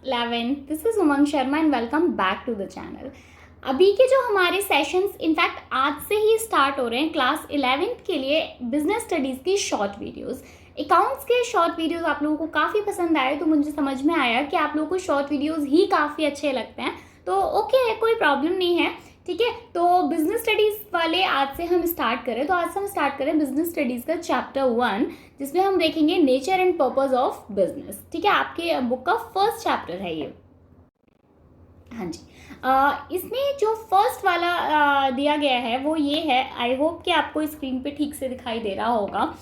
11th, this is Umang Sharma and welcome back to the channel. अभी के जो हमारे सेशंस इनफैक्ट आज से ही स्टार्ट हो रहे हैं क्लास 11th के लिए बिजनेस स्टडीज़ की शॉर्ट वीडियोस। अकाउंट्स के शॉर्ट वीडियोस आप लोगों को काफ़ी पसंद आए, तो मुझे समझ में आया कि आप लोगों को शॉर्ट वीडियोस ही काफ़ी अच्छे लगते हैं, तो ओके है, कोई प्रॉब्लम नहीं है, ठीक है। तो बिजनेस स्टडीज़ वाले आज से हम स्टार्ट करें, तो आज से हम स्टार्ट करें बिजनेस स्टडीज़ का चैप्टर 1, जिसमें हम देखेंगे nature and purpose of business, ठीक है। आपके बुक का फर्स्ट चैप्टर है ये। हाँ जी, इसमें जो फर्स्ट वाला दिया गया है वो ये है। आई होप कि आपको स्क्रीन पे ठीक से दिखाई दे रहा होगा।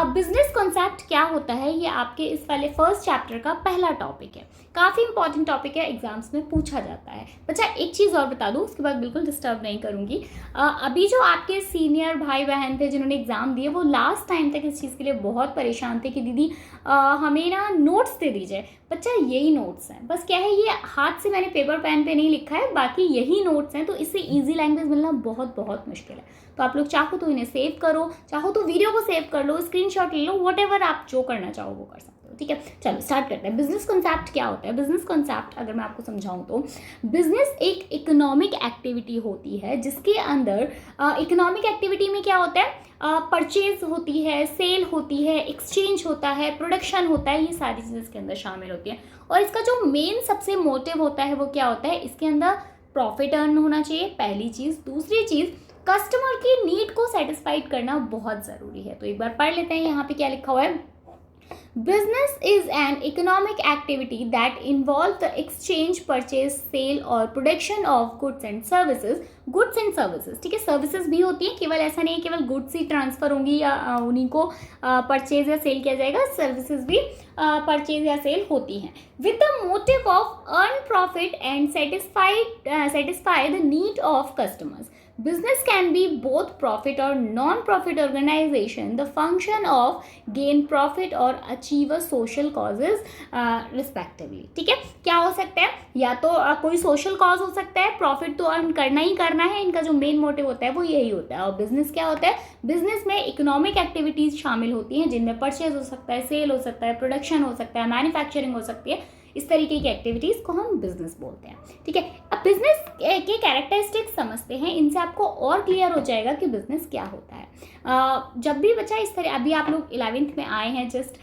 बिजनेस कॉन्सेप्ट क्या होता है, ये आपके इस वाले फर्स्ट चैप्टर का पहला टॉपिक है। काफ़ी इंपॉर्टेंट टॉपिक है, एग्जाम्स में पूछा जाता है। बच्चा एक चीज़ और बता दूँ, उसके बाद बिल्कुल डिस्टर्ब नहीं करूँगी। अभी जो आपके सीनियर भाई बहन थे जिन्होंने एग्ज़ाम दिए, वो लास्ट टाइम तक इस चीज़ के लिए बहुत परेशान थे कि दीदी हमें ना नोट्स दे दीजिए। बच्चा यही नोट्स हैं, बस क्या है, ये हाथ से मैंने पेपर पेन पे नहीं लिखा है, बाकी यही नोट्स हैं, तो इससे इजी लैंग्वेज मिलना बहुत बहुत मुश्किल है। तो आप लोग चाहो तो इन्हें सेव करो, चाहो तो वीडियो को सेव कर लो, स्क्रीनशॉट ले लो, व्हाटएवर आप जो करना चाहो वो कर सकते हो, ठीक है। चलो स्टार्ट करते हैं। बिजनेस कॉन्सेप्ट क्या होता है? बिजनेस कॉन्सेप्ट अगर मैं आपको समझाऊं तो बिजनेस एक इकोनॉमिक एक्टिविटी होती है, जिसके अंदर इकोनॉमिक एक्टिविटी में क्या होता है, परचेज होती है, सेल होती है, एक्सचेंज होता है, प्रोडक्शन होता है, ये सारी चीज़ें इसके अंदर शामिल होती हैं। और इसका जो मेन सबसे मोटिव होता है वो क्या होता है, इसके अंदर प्रॉफिट अर्न होना चाहिए, पहली चीज़। दूसरी चीज़, कस्टमर की नीड को सेटिस्फाइड करना बहुत ज़रूरी है। तो एक बार पढ़ लेते हैं, यहाँ पे क्या लिखा हुआ है। Business is an economic activity that involves the exchange, purchase, sale और production of goods and services. Goods and services, ठीक है, सर्विसेज भी होती है, केवल ऐसा नहीं है केवल गुड्स ही ट्रांसफर होंगी या उन्हीं को परचेज या सेल किया जाएगा, सर्विसेज भी परचेज या सेल होती हैं। With the motive of earn profit and satisfy the need of customers. Business can be both profit or non-profit organization. The function of gain profit or achieve a social causes respectively. ठीक है, क्या हो सकता है, या तो कोई social cause हो सकता है, प्रॉफिट तो अर्न करना ही करना है, इनका जो मेन मोटिव होता है वो यही होता है। और बिजनेस क्या होता है, बिजनेस में इकोनॉमिक एक्टिविटीज शामिल होती हैं, जिनमें परचेज हो सकता है, सेल हो सकता है, प्रोडक्शन हो सकता है, मैन्युफैक्चरिंग हो सकती है। इस तरीके की एक्टिविटीज़ को हम बिजनेस बोलते हैं, ठीक है। अब बिजनेस के कैरेक्टरिस्टिक्स समझते हैं, इनसे आपको और क्लियर हो जाएगा कि बिजनेस क्या होता है। जब भी बच्चा इस तरह, अभी आप लोग 11th में आए हैं, जस्ट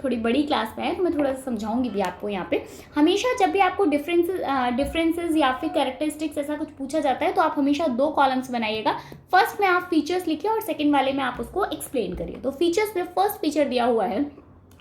थोड़ी बड़ी क्लास में है, तो मैं थोड़ा सा समझाऊंगी भी आपको। यहाँ पे हमेशा जब भी आपको डिफरेंसेस या फिर कैरेक्टरिस्टिक्स ऐसा कुछ पूछा जाता है, तो आप हमेशा 2 कॉलम्स बनाइएगा। फर्स्ट में आप फीचर्स लिखिए और सेकेंड वाले में आप उसको एक्सप्लेन करिए। तो फीचर्स में फर्स्ट फीचर दिया हुआ है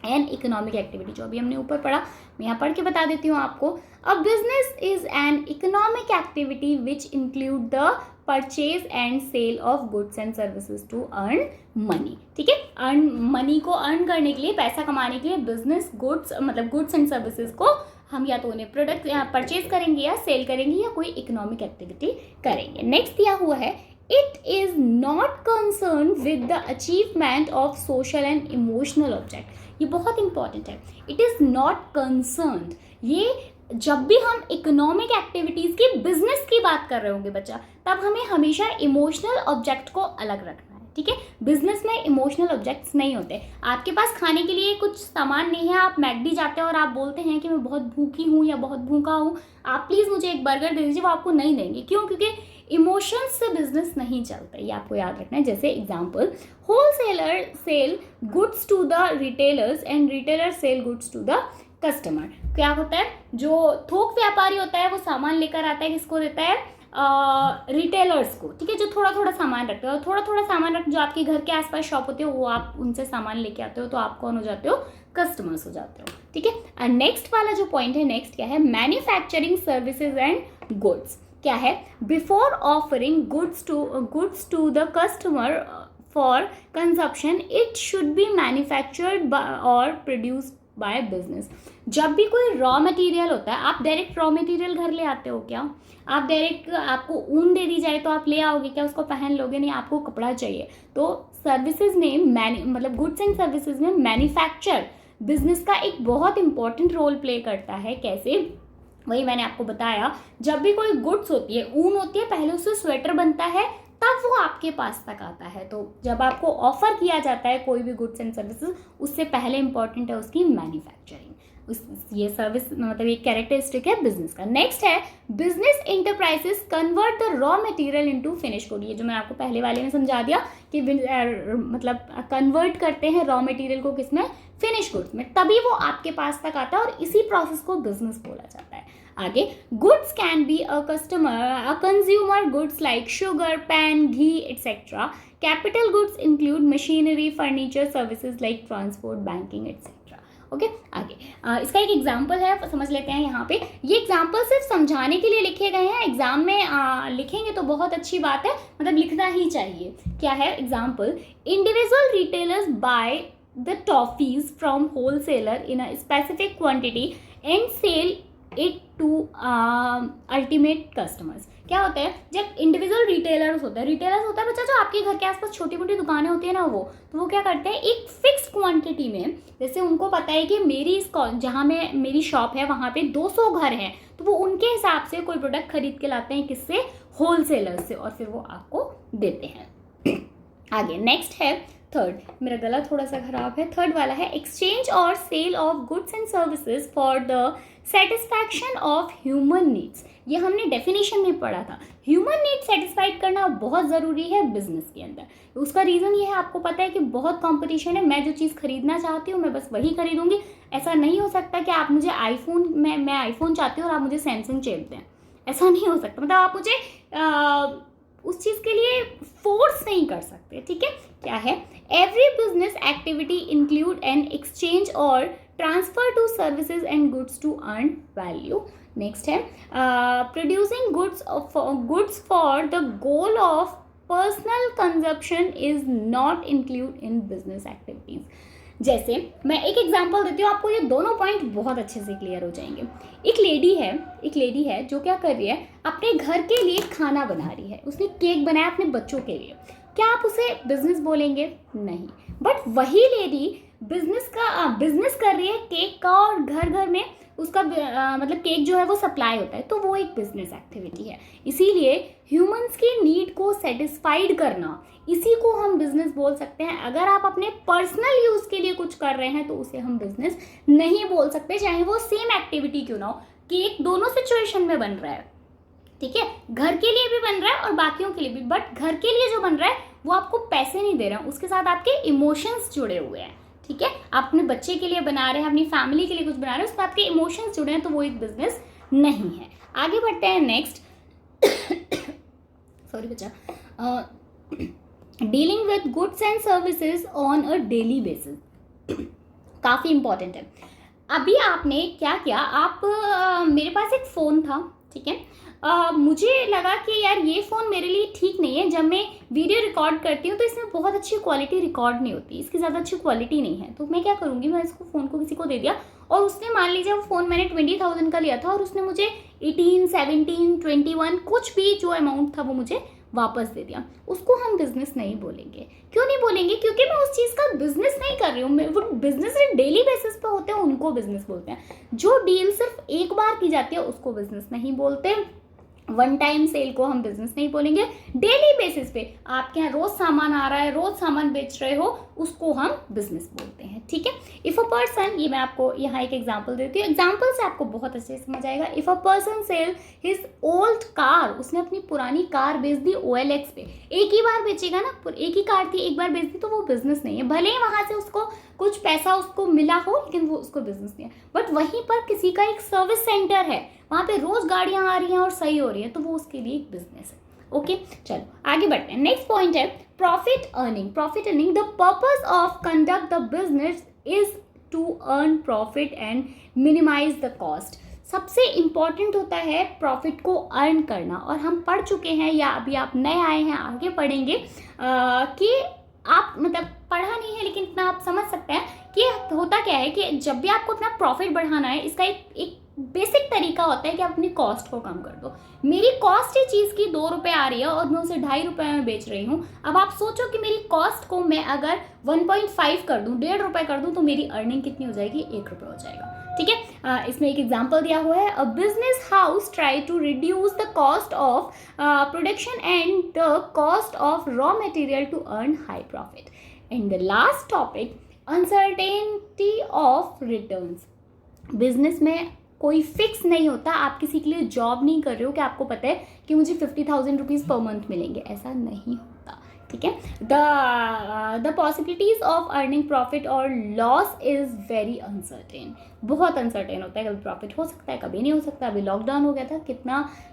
एन इकोनॉमिक एक्टिविटी, जो अभी हमने ऊपर पढ़ा, मैं यहाँ पढ़ के बता देती हूँ आपको। A business is an economic activity which include the purchase and sale of goods and services to earn money, ठीक है। अर्न मनी को अर्न करने के लिए, पैसा कमाने के लिए बिजनेस गुड्स मतलब गुड्स एंड सर्विसेज को हम या तो उन्हें प्रोडक्ट परचेज करेंगे या सेल करेंगे या कोई इकोनॉमिक एक्टिविटी करेंगे। नेक्स्ट दिया हुआ है, it is not concerned with the achievement of social and emotional object. ये बहुत इंपॉर्टेंट है, it is not concerned। ये जब भी हम इकोनॉमिक एक्टिविटीज की बिजनेस की बात कर रहे होंगे बच्चा, तब हमें हमेशा इमोशनल ऑब्जेक्ट को अलग रखना है, ठीक है। बिजनेस में इमोशनल ऑब्जेक्ट्स नहीं होते। आपके पास खाने के लिए कुछ सामान नहीं है, आप मैकडी जाते हो और आप बोलते हैं कि मैं बहुत भूखी हूँ या बहुत भूखा हूँ, आप प्लीज़ मुझे एक बर्गर दे दीजिए, वो आपको नहीं देंगे। क्यों? क्योंकि इमोशंस से बिजनेस नहीं चलता, ये आपको याद रखना है। जैसे example, wholesaler sell goods to the retailers and retailer sell goods to the customer. क्या होता है, जो थोक व्यापारी होता है वो सामान लेकर आता है, किसको देता है, रिटेलर्स को, ठीक है, जो थोड़ा थोड़ा सामान रखते हो। और थोड़ा थोड़ा सामान रख, जो आपके घर के आसपास शॉप होती है, वो आप उनसे सामान लेके आते हो, तो आप कौन हो जाते हो, कस्टमर्स हो जाते हो, ठीक है। और नेक्स्ट वाला जो पॉइंट है, नेक्स्ट क्या है, मैन्युफैक्चरिंग सर्विसेज एंड गुड्स। क्या है, before offering goods to the customer for consumption, it should be manufactured और प्रोड्यूस्ड बाय बिजनेस। जब भी कोई रॉ मटेरियल होता है, आप डायरेक्ट रॉ मटेरियल घर ले आते हो क्या? आप डायरेक्ट, आपको ऊन दे दी जाए तो आप ले आओगे क्या? उसको पहन लोगे नहीं, आपको कपड़ा चाहिए। तो सर्विसेज में मतलब गुड्स एंड सर्विसेज में मैन्युफैक्चर बिजनेस का एक बहुत इंपॉर्टेंट रोल प्ले करता है। कैसे? वही मैंने आपको बताया, जब भी कोई गुड्स होती है, ऊन होती है, पहले उससे स्वेटर बनता है, तब वो आपके पास तक आता है। तो जब आपको ऑफर किया जाता है कोई भी गुड्स एंड सर्विसेज, उससे पहले इंपॉर्टेंट है उसकी मैन्युफैक्चरिंग। ये सर्विस मतलब ये कैरेक्टरिस्टिक है बिजनेस का। नेक्स्ट है business enterprises convert the raw material into finish good. ये जो मैंने आपको पहले वाले में समझा दिया कि मतलब कन्वर्ट करते हैं रॉ मटेरियल को किसमें, फिनिश गुड्स में, तभी वो आपके पास तक आता है और इसी प्रोसेस को बिजनेस बोला जाता है। आगे goods can be a consumer goods like sugar, pan, ghee etcetera. Capital goods include machinery, furniture, services like transport, banking etcetera. Okay आगे इसका एक एग्जाम्पल है, समझ लेते हैं यहाँ पे। ये एग्जाम्पल सिर्फ समझाने के लिए लिखे गए हैं, एग्जाम में लिखेंगे तो बहुत अच्छी बात है, मतलब लिखना ही चाहिए। क्या है example? Individual retailers buy the toffees from wholesaler in a specific quantity and sell it to ultimate customers. क्या होता है जब इंडिविजुअल रिटेलर्स होता है बच्चा, जो आपके घर के आसपास छोटी मोटी दुकानें होती है ना, वो क्या करते हैं, एक फिक्स क्वांटिटी में, जैसे उनको पता है कि मेरी जहाँ में मेरी शॉप है वहाँ पे 200 घर हैं, तो वो उनके हिसाब से कोई प्रोडक्ट खरीद के लाते हैं, किससे, होलसेलर से, और फिर वो आपको देते हैं। आगे नेक्स्ट है थर्ड, मेरा गला थोड़ा सा खराब है, थर्ड वाला है एक्सचेंज और sale of goods and services for the satisfaction of human needs. ये हमने डेफिनेशन में पढ़ा था, ह्यूमन नीड सेटिस्फाइड करना बहुत ज़रूरी है बिजनेस के अंदर। उसका रीज़न ये है, आपको पता है कि बहुत कंपटीशन है, मैं जो चीज़ खरीदना चाहती हूँ मैं बस वही खरीदूंगी। ऐसा नहीं हो सकता कि आप मुझे आईफोन, मैं आईफोन चाहती हूँ और आप मुझे सैमसंग चाहिए दें, ऐसा नहीं हो सकता। मतलब आप मुझे उस चीज़ के लिए फोर्स नहीं कर सकते, ठीक है। क्या है? Every business activity include an exchange और transfer to services and goods to earn value. Next है producing goods for the goal of personal consumption is not include in business activities. जैसे मैं एक एग्जांपल देती हूँ आपको, ये दोनों पॉइंट बहुत अच्छे से क्लियर हो जाएंगे। एक लेडी है जो क्या कर रही है, अपने घर के लिए खाना बना रही है, उसने केक बनाया अपने बच्चों के लिए। क्या आप उसे बिजनेस बोलेंगे? नहीं। बट वही लेडी बिजनेस कर रही है केक का, और घर घर में उसका मतलब केक जो है वो सप्लाई होता है, तो वो एक बिजनेस एक्टिविटी है। इसीलिए ह्यूमंस की नीड को सेटिस्फाइड करना, इसी को हम बिजनेस बोल सकते हैं। अगर आप अपने पर्सनल यूज के लिए कुछ कर रहे हैं तो उसे हम बिजनेस नहीं बोल सकते, चाहे वो सेम एक्टिविटी क्यों ना हो। केक दोनों सिचुएशन में बन रहा है, ठीक है, घर के लिए भी बन रहा है और बाकियों के लिए भी। बट घर के लिए जो बन रहा है वो आपको पैसे नहीं दे रहा है, उसके साथ आपके इमोशंस जुड़े हुए हैं, ठीक है। आप अपने बच्चे के लिए बना रहे हैं, अपनी फैमिली के लिए कुछ बना रहे हैं, उसमें आपके इमोशंस जुड़े हैं, तो वो एक बिजनेस नहीं है। आगे बढ़ते हैं नेक्स्ट। सॉरी बच्चा, dealing with goods and services on a daily basis, काफ़ी इंपॉर्टेंट है। अभी आपने क्या किया, आप मेरे पास एक फ़ोन था, ठीक है, मुझे लगा कि यार ये फ़ोन मेरे लिए ठीक नहीं है, जब मैं वीडियो रिकॉर्ड करती हूँ तो इसमें बहुत अच्छी क्वालिटी रिकॉर्ड नहीं होती, इसकी ज़्यादा अच्छी क्वालिटी नहीं है, तो मैं क्या करूँगी, मैं इसको फ़ोन को किसी को दे दिया, और उसने मान लीजिए वो फ़ोन मैंने 20,000 का लिया था और उसने मुझे 18, 17, 21 कुछ भी जो अमाउंट था वो मुझे वापस दे दिया। उसको हम बिजनेस नहीं बोलेंगे। क्यों नहीं बोलेंगे? क्योंकि मैं उस चीज़ का बिजनेस नहीं कर रही हूँ। वो बिजनेस डेली बेसिस पे होते हैं, उनको बिजनेस बोलते हैं। जो डील सिर्फ एक बार की जाती है उसको बिजनेस नहीं बोलते। वन टाइम सेल को हम बिजनेस नहीं बोलेंगे। डेली बेसिस पे आपके यहाँ रोज सामान आ रहा है, रोज सामान बेच रहे हो, उसको हम बिजनेस बोलते हैं, ठीक है। इफ अ पर्सन, ये मैं आपको यहाँ एक एग्जांपल देती हूँ, एग्जांपल से आपको बहुत अच्छे से समझ आएगा। If a person sell his old car, उसने अपनी पुरानी कार बेच दी OLX पे, एक ही बार बेचेगा ना, एक ही कार थी, एक बार बेच दी, तो वो बिजनेस नहीं है। भले ही वहां से उसको कुछ पैसा उसको मिला हो, लेकिन वो उसको बिजनेस नहीं है। बट वहीं पर किसी का एक सर्विस सेंटर है, वहाँ पे रोज गाड़ियां आ रही हैं और सही हो रही है, तो वो उसके लिए एक बिजनेस है। ओके, चलो आगे बढ़ते हैं। नेक्स्ट पॉइंट है profit earning. Profit earning, the purpose of conduct the business is to earn profit and minimise the cost. सबसे इंपॉर्टेंट होता है प्रॉफिट को अर्न करना, और हम पढ़ चुके हैं या अभी आप नए आए हैं, आगे पढ़ेंगे कि आप मतलब पढ़ा नहीं है लेकिन इतना आप समझ सकते हैं कि होता क्या है कि जब भी आपको अपना प्रॉफिट बढ़ाना है, इसका एक बेसिक तरीका होता है कि आप अपनी कॉस्ट को कम कर दो। मेरी कॉस्ट ये चीज़ की 2 रुपये आ रही है और मैं उसे 2.5 रुपये में बेच रही हूँ। अब आप सोचो कि मेरी कॉस्ट को मैं अगर 1.5 कर दूँ, 1.5 रुपये कर दूँ, तो मेरी अर्निंग कितनी हो जाएगी? 1 रुपये हो जाएगा, ठीक है। इसमें एक एग्जाम्पल दिया हुआ है, a business house try to reduce the cost of production and the cost of raw material to earn high profit. And the last topic, uncertainty of returns. Business में कोई फिक्स नहीं होता, आप किसी के लिए जॉब नहीं कर रहे हो कि आपको पता है कि मुझे 50,000 रुपीज़ पर मंथ मिलेंगे, ऐसा नहीं होता, ठीक है। The possibilities of earning profit और लॉस इज़ वेरी अनसर्टेन, बहुत अनसर्टेन होता है, कभी प्रॉफिट हो सकता है, कभी नहीं हो सकता। अभी लॉकडाउन हो गया था,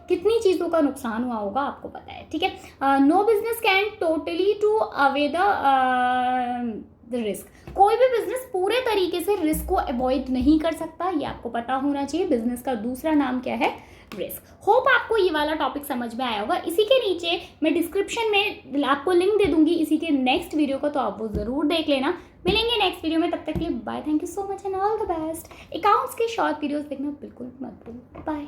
कितनी चीज़ों का नुकसान हुआ होगा आपको पता है, ठीक है। No business can totally to away the risk, कोई भी बिजनेस पूरे तरीके से रिस्क को अवॉइड नहीं कर सकता, ये आपको पता होना चाहिए। बिजनेस का दूसरा नाम क्या है? रिस्क। होप आपको ये वाला टॉपिक समझ में आया होगा। इसी के नीचे मैं डिस्क्रिप्शन में आपको लिंक दे दूंगी इसी के नेक्स्ट वीडियो का, तो आप वो ज़रूर देख लेना। मिलेंगे नेक्स्ट वीडियो में, तब तक के लिए bye, thank you so much and all the best. Accounts के शॉर्ट वीडियोस देखना बिल्कुल मत भूलो, बाय।